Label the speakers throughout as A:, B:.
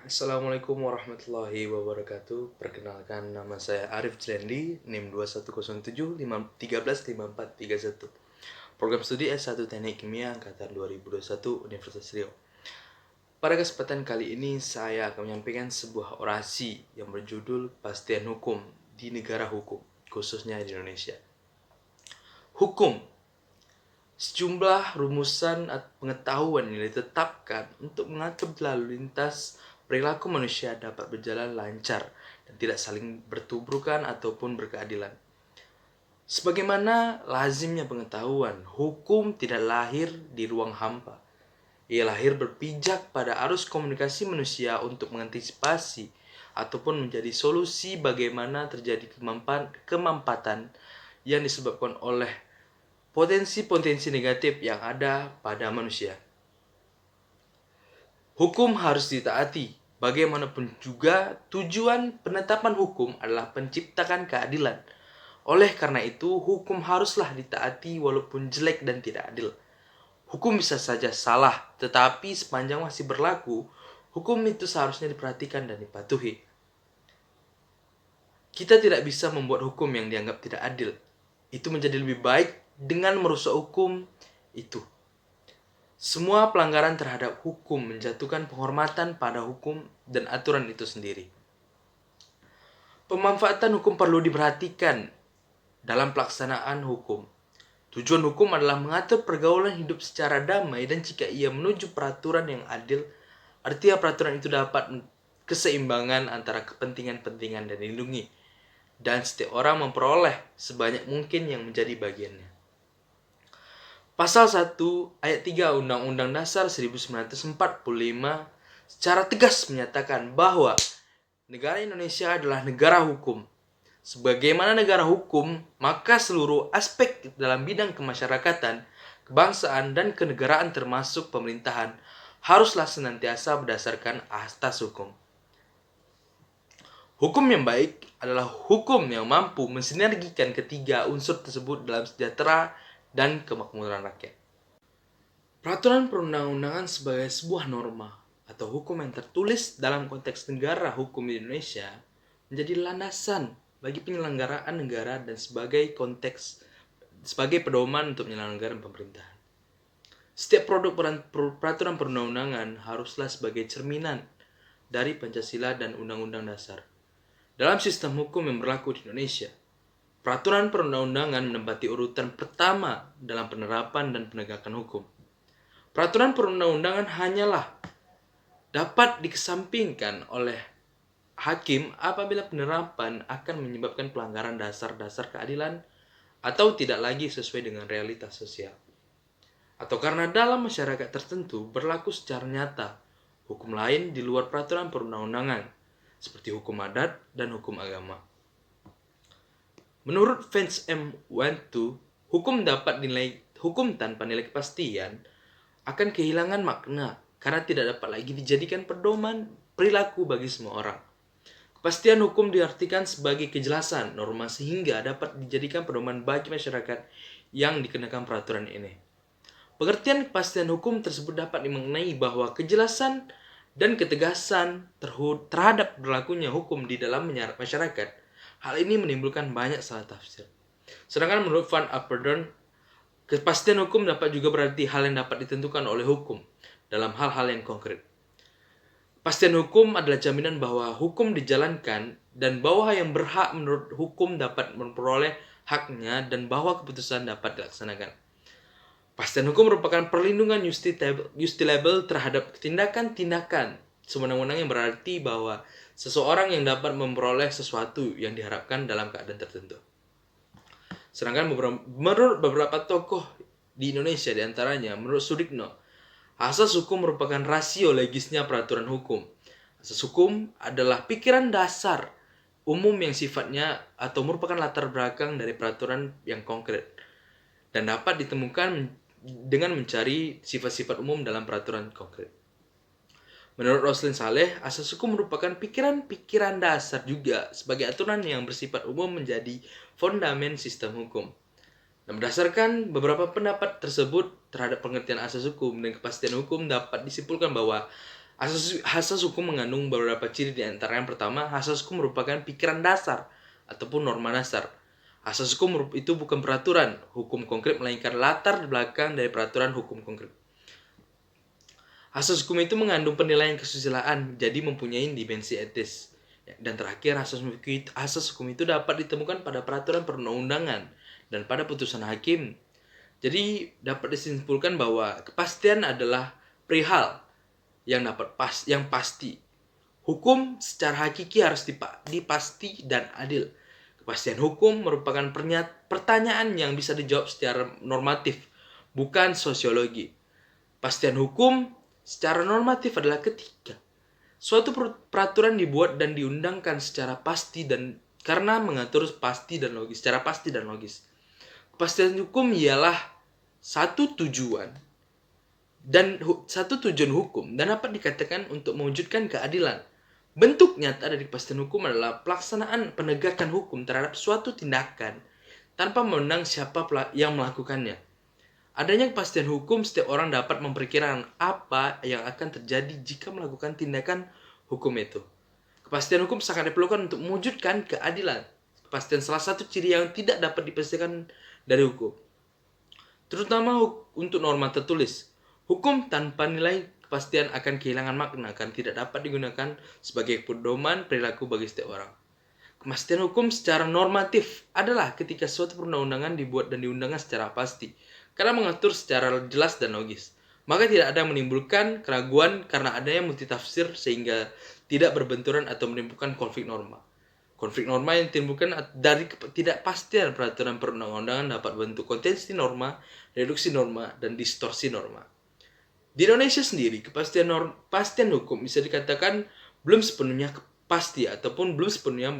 A: Assalamualaikum warahmatullahi wabarakatuh. Perkenalkan, nama saya Arif Jlendi, NIM 2107-135431. Program studi S1 Teknik Kimia Angkatan 2021 Universitas Riau. Pada kesempatan kali ini saya akan menyampaikan sebuah orasi yang berjudul Kepastian Hukum di Negara Hukum, khususnya di Indonesia. Hukum, sejumlah rumusan atau pengetahuan yang ditetapkan untuk mengatur lalu lintas perilaku manusia dapat berjalan lancar dan tidak saling bertubrukan ataupun berkeadilan. Sebagaimana lazimnya pengetahuan, hukum tidak lahir di ruang hampa. Ia lahir berpijak pada arus komunikasi manusia untuk mengantisipasi ataupun menjadi solusi bagaimana terjadi kemampatan yang disebabkan oleh potensi-potensi negatif yang ada pada manusia. Hukum harus ditaati. Bagaimanapun juga, tujuan penetapan hukum adalah menciptakan keadilan. Oleh karena itu, hukum haruslah ditaati walaupun jelek dan tidak adil. Hukum bisa saja salah, tetapi sepanjang masih berlaku, hukum itu seharusnya diperhatikan dan dipatuhi. Kita tidak bisa membuat hukum yang dianggap tidak adil. Itu menjadi lebih baik dengan merusak hukum itu. Semua pelanggaran terhadap hukum menjatuhkan penghormatan pada hukum dan aturan itu sendiri. Pemanfaatan hukum perlu diperhatikan dalam pelaksanaan hukum. Tujuan hukum adalah mengatur pergaulan hidup secara damai, dan jika ia menuju peraturan yang adil, artinya peraturan itu dapat keseimbangan antara kepentingan-pentingan dan dilindungi, dan setiap orang memperoleh sebanyak mungkin yang menjadi bagiannya. Pasal 1 ayat 3 Undang-Undang Dasar 1945 secara tegas menyatakan bahwa negara Indonesia adalah negara hukum. Sebagaimana negara hukum, maka seluruh aspek dalam bidang kemasyarakatan, kebangsaan, dan kenegaraan termasuk pemerintahan haruslah senantiasa berdasarkan asas hukum. Hukum yang baik adalah hukum yang mampu mensinergikan ketiga unsur tersebut dalam sejahtera dan kemakmuran rakyat. Peraturan perundang-undangan sebagai sebuah norma atau hukum yang tertulis dalam konteks negara hukum di Indonesia menjadi landasan bagi penyelenggaraan negara dan sebagai pedoman untuk penyelenggaraan pemerintahan. Setiap produk peraturan perundang-undangan haruslah sebagai cerminan dari Pancasila dan Undang-Undang Dasar. Dalam sistem hukum yang berlaku di Indonesia, peraturan perundang-undangan menempati urutan pertama dalam penerapan dan penegakan hukum. Peraturan perundang-undangan hanyalah dapat dikesampingkan oleh hakim apabila penerapan akan menyebabkan pelanggaran dasar-dasar keadilan atau tidak lagi sesuai dengan realitas sosial. Atau karena dalam masyarakat tertentu berlaku secara nyata hukum lain di luar peraturan perundang-undangan, seperti hukum adat dan hukum agama. Menurut Vance M. Wantu, hukum tanpa nilai kepastian akan kehilangan makna karena tidak dapat lagi dijadikan pedoman perilaku bagi semua orang. Kepastian hukum diartikan sebagai kejelasan norma sehingga dapat dijadikan pedoman bagi masyarakat yang dikenakan peraturan ini. Pengertian kepastian hukum tersebut dapat dimaknai bahwa kejelasan dan ketegasan terhadap berlakunya hukum di dalam masyarakat. Hal ini menimbulkan banyak salah tafsir. Sedangkan menurut Van Apeldoorn, kepastian hukum dapat juga berarti hal yang dapat ditentukan oleh hukum dalam hal-hal yang konkret. Kepastian hukum adalah jaminan bahwa hukum dijalankan dan bahwa yang berhak menurut hukum dapat memperoleh haknya dan bahwa keputusan dapat dilaksanakan. Kepastian hukum merupakan perlindungan justilable terhadap tindakan-tindakan sewenang-wenang yang berarti bahwa seseorang yang dapat memperoleh sesuatu yang diharapkan dalam keadaan tertentu. Sedangkan menurut beberapa tokoh di Indonesia, diantaranya menurut Sudikno, asas hukum merupakan rasio legisnya peraturan hukum. Asas hukum adalah pikiran dasar umum yang sifatnya atau merupakan latar belakang dari peraturan yang konkret dan dapat ditemukan dengan mencari sifat-sifat umum dalam peraturan konkret. Menurut Roslin Saleh, asas hukum merupakan pikiran-pikiran dasar juga sebagai aturan yang bersifat umum menjadi fondamen sistem hukum. Dan berdasarkan beberapa pendapat tersebut terhadap pengertian asas hukum dan kepastian hukum, dapat disimpulkan bahwa Asas hukum mengandung beberapa ciri, di antara yang pertama, asas hukum merupakan pikiran dasar ataupun norma dasar. Asas hukum itu bukan peraturan hukum konkret, melainkan latar belakang dari peraturan hukum konkret. Asas hukum itu mengandung penilaian kesusilaan, jadi mempunyai dimensi etis. Dan terakhir, asas hukum itu dapat ditemukan pada peraturan perundang-undangan dan pada putusan hakim. Jadi dapat disimpulkan bahwa kepastian adalah perihal yang pasti. Hukum secara hakiki harus dipasti dan adil. Kepastian hukum merupakan pertanyaan yang bisa dijawab secara normatif, bukan sosiologi. Kepastian hukum secara normatif adalah ketika suatu peraturan dibuat dan diundangkan secara pasti dan karena mengatur secara pasti dan logis. Kepastian hukum ialah satu tujuan hukum dan dapat dikatakan untuk mewujudkan keadilan. Bentuk nyata dari kepastian hukum adalah pelaksanaan penegakan hukum terhadap suatu tindakan tanpa memandang siapa yang melakukannya. Adanya kepastian hukum, setiap orang dapat memperkirakan apa yang akan terjadi jika melakukan tindakan hukum itu. Kepastian hukum sangat diperlukan untuk mewujudkan keadilan. Kepastian salah satu ciri yang tidak dapat dipastikan dari hukum, terutama untuk norma tertulis. Hukum tanpa nilai kepastian akan kehilangan makna, akan tidak dapat digunakan sebagai pedoman perilaku bagi setiap orang. Kepastian hukum secara normatif adalah ketika suatu perundang-undangan dibuat dan diundangkan secara pasti, karena mengatur secara jelas dan logis. Maka tidak ada yang menimbulkan keraguan karena adanya multitafsir sehingga tidak berbenturan atau menimbulkan konflik norma. Konflik norma yang ditimbulkan dari ketidakpastian peraturan perundang-undangan dapat bentuk kontensi norma, reduksi norma, dan distorsi norma. Di Indonesia sendiri, kepastian hukum bisa dikatakan belum sepenuhnya pasti ataupun belum sepenuhnya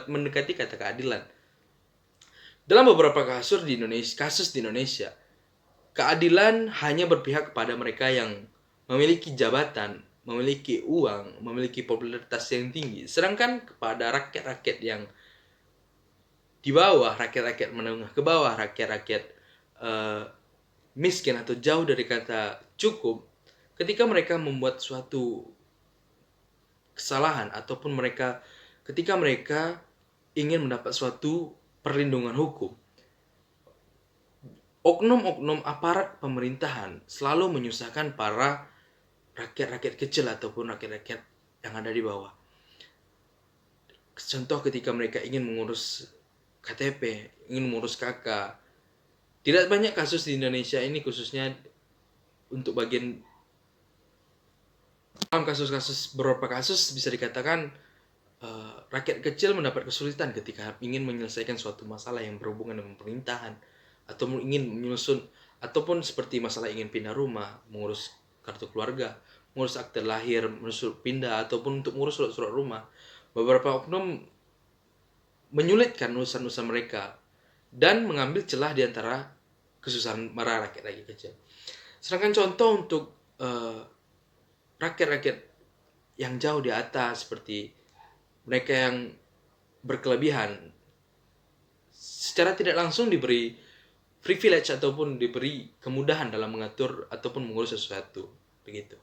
A: mendekati kata keadilan. Dalam beberapa kasus di Indonesia, keadilan hanya berpihak kepada mereka yang memiliki jabatan, memiliki uang, memiliki popularitas yang tinggi. Sedangkan kepada rakyat-rakyat yang di bawah, rakyat-rakyat menengah ke bawah, rakyat-rakyat miskin atau jauh dari kata cukup, ketika mereka membuat suatu kesalahan ataupun ketika mereka ingin mendapat suatu perlindungan hukum, oknum-oknum aparat pemerintahan selalu menyusahkan para rakyat-rakyat kecil ataupun rakyat-rakyat yang ada di bawah. Contoh ketika mereka ingin mengurus KTP, ingin mengurus KK. Tidak banyak kasus di Indonesia ini, khususnya untuk bagian dalam beberapa kasus bisa dikatakan rakyat kecil mendapat kesulitan ketika ingin menyelesaikan suatu masalah yang berhubungan dengan pemerintahan atau ingin menyusun, ataupun seperti masalah ingin pindah rumah, mengurus kartu keluarga, mengurus akte lahir, pindah, ataupun untuk mengurus surat rumah. Beberapa oknum menyulitkan urusan-urusan mereka dan mengambil celah di antara kesusahan para rakyat kecil. Sedangkan contoh untuk rakyat-rakyat yang jauh di atas, seperti mereka yang berkelebihan, secara tidak langsung diberi privilege ataupun diberi kemudahan dalam mengatur ataupun mengurus sesuatu, begitu.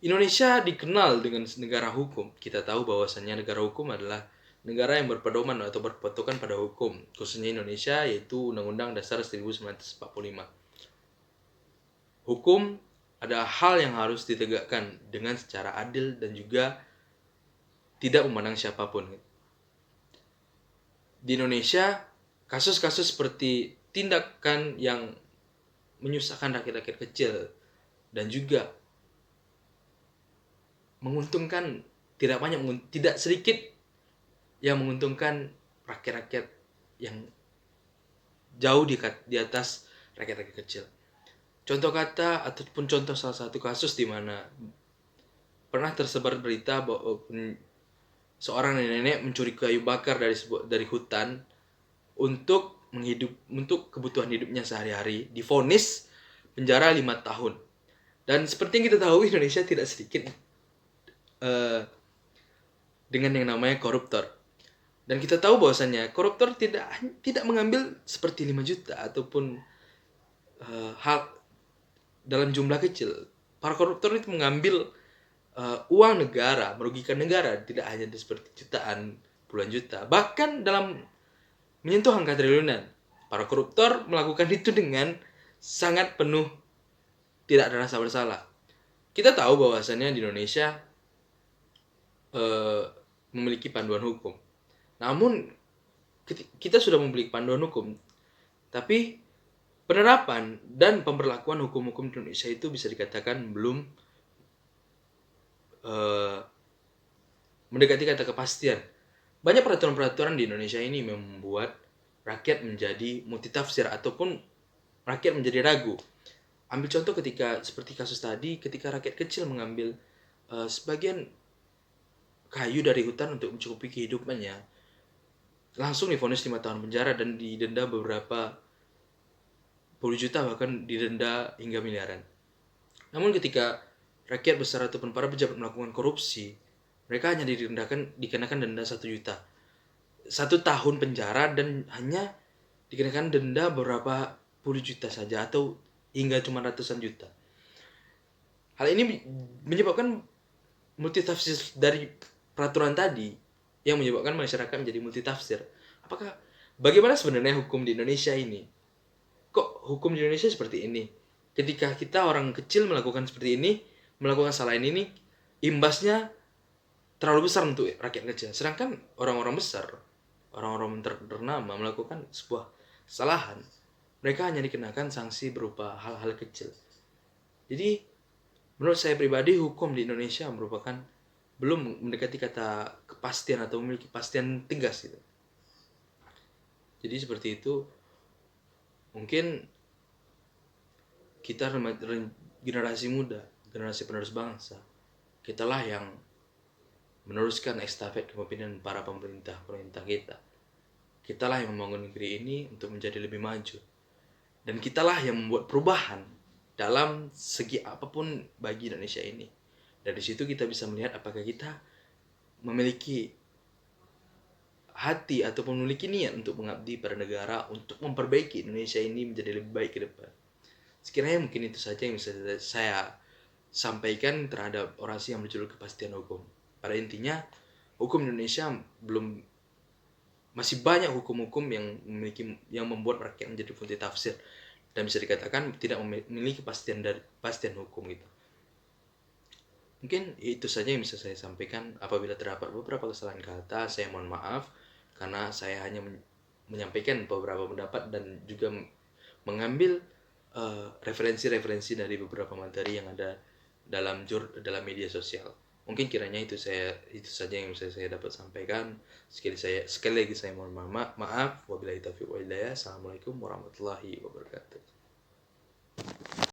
A: Indonesia dikenal dengan negara hukum. Kita tahu bahwasannya negara hukum adalah negara yang berpedoman atau berpatokan pada hukum, khususnya Indonesia, yaitu Undang-Undang Dasar 1945. Hukum ada hal yang harus ditegakkan dengan secara adil dan juga tidak memandang siapapun. Di Indonesia, kasus-kasus seperti tindakan yang menyusahkan rakyat-rakyat kecil dan juga menguntungkan tidak sedikit yang menguntungkan rakyat-rakyat yang jauh di atas rakyat-rakyat kecil. Contoh salah satu kasus di mana pernah tersebar berita bahwa seorang nenek mencuri kayu bakar dari hutan untuk kebutuhan hidupnya sehari-hari, divonis penjara 5 tahun. Dan seperti yang kita tahu, Indonesia tidak sedikit dengan yang namanya koruptor. Dan kita tahu bahwasannya koruptor tidak mengambil seperti 5 juta ataupun hal dalam jumlah kecil. para koruptor itu mengambil uang negara, merugikan negara, tidak hanya seperti jutaan, puluhan juta, bahkan dalam menyentuh angka triliunan. Para koruptor melakukan itu dengan sangat penuh tidak ada rasa bersalah. Kita tahu bahwasannya di Indonesia memiliki panduan hukum. Namun kita sudah memiliki panduan hukum, tapi penerapan dan pemberlakuan hukum-hukum di Indonesia itu bisa dikatakan belum mendekati kata kepastian. Banyak peraturan-peraturan di Indonesia ini membuat rakyat menjadi multitafsir ataupun rakyat menjadi ragu. Ambil contoh ketika seperti kasus tadi, ketika rakyat kecil mengambil sebagian kayu dari hutan untuk mencukupi kehidupannya, langsung divonis 5 tahun penjara dan didenda beberapa puluh juta, bahkan didenda hingga miliaran. Namun ketika rakyat besar ataupun para pejabat melakukan korupsi, mereka hanya dikenakan denda 1 juta. 1 tahun penjara dan hanya dikenakan denda beberapa puluh juta saja atau hingga cuma ratusan juta. Hal ini menyebabkan multitafsir dari peraturan tadi yang menyebabkan masyarakat menjadi multitafsir. Bagaimana sebenarnya hukum di Indonesia ini? Kok hukum di Indonesia seperti ini? Ketika kita orang kecil melakukan seperti ini, melakukan salah ini, imbasnya terlalu besar untuk rakyat kecil. Sedangkan orang-orang besar, orang-orang ternama melakukan sebuah kesalahan, mereka hanya dikenakan sanksi berupa hal-hal kecil. Jadi menurut saya pribadi, hukum di Indonesia merupakan belum mendekati kata kepastian atau memiliki kepastian tegas gitu. Jadi seperti itu. Mungkin kita generasi muda, generasi penerus bangsa, kitalah yang meneruskan estafet kepemimpinan para pemerintah kita. Kitalah yang membangun negeri ini untuk menjadi lebih maju. Dan kitalah yang membuat perubahan dalam segi apapun bagi Indonesia ini. Dari situ kita bisa melihat apakah kita memiliki hati ataupun memiliki niat untuk mengabdi pada negara, untuk memperbaiki Indonesia ini menjadi lebih baik ke depan. Sekiranya mungkin itu saja yang bisa saya sampaikan terhadap orasi yang berjudul kepastian hukum. Pada intinya, hukum Indonesia masih banyak hukum-hukum yang membuat rakyat menjadi multitafsir dan bisa dikatakan tidak memiliki kepastian hukum gitu. Mungkin itu saja yang bisa saya sampaikan. Apabila terdapat beberapa kesalahan kata, saya mohon maaf karena saya hanya menyampaikan beberapa pendapat dan juga mengambil referensi-referensi dari beberapa materi yang ada dalam media sosial. Mungkin kiranya itu saja yang bisa saya dapat sampaikan. Sekali lagi saya mohon maaf. Wabillahi taufiq wal hidayah. Assalamualaikum warahmatullahi wabarakatuh.